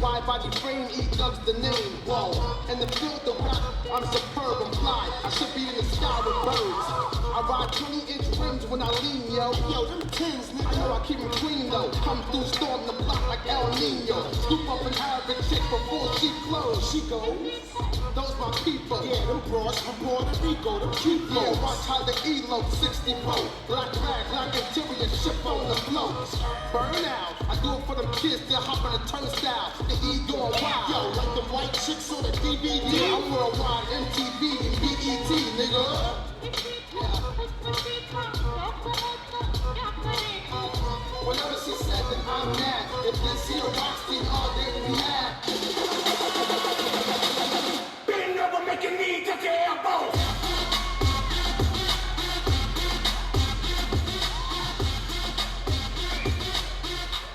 Wide body frame, E-Dub's the name. Whoa, in the field of rap, I'm superb, I'm fly. I should be in the sky with birds. I ride 20-inch rims when I lean, yo. Yo, them tins, nigga. I know I keep them clean, though. Come through, storm the block like El Nino. Scoop up an Arabic chick before she close. She goes, those my people. Yeah, them broads from Puerto Rico, them cute flows. Yeah, watch how the E-Lo 64. Black rag, black interior, ship on the floats. Burn out. I do it for them kids that hop on the turnstile. The E going wild. Yo, like the white chicks on the DVD. Yeah, I'm worldwide, MTV and BET, nigga. Whenever she said that I'm mad, if this here Rockstein all day we mad. Bend over, make your knee touch your elbows.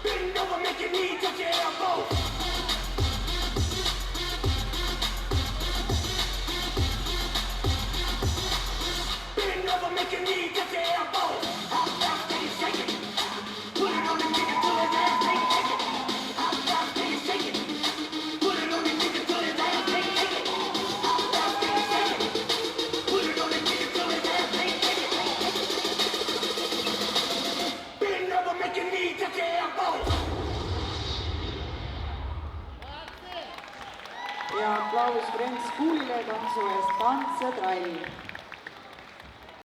Bend over, make your knee touch your elbows. Bend over, make your knee touch your elbows. Hop down, steady, shake it. Put it on the nigga till his ass can't take it. Hop down, steady, shake it. Put it on the nigga till his ass can't take it. Hop down, steady, shake it. Put it on the nigga till his ass can't take it. Bend over, make your knee touch your elbows. Ja applaus Franz Kuulile tantsu eest Tantse trall.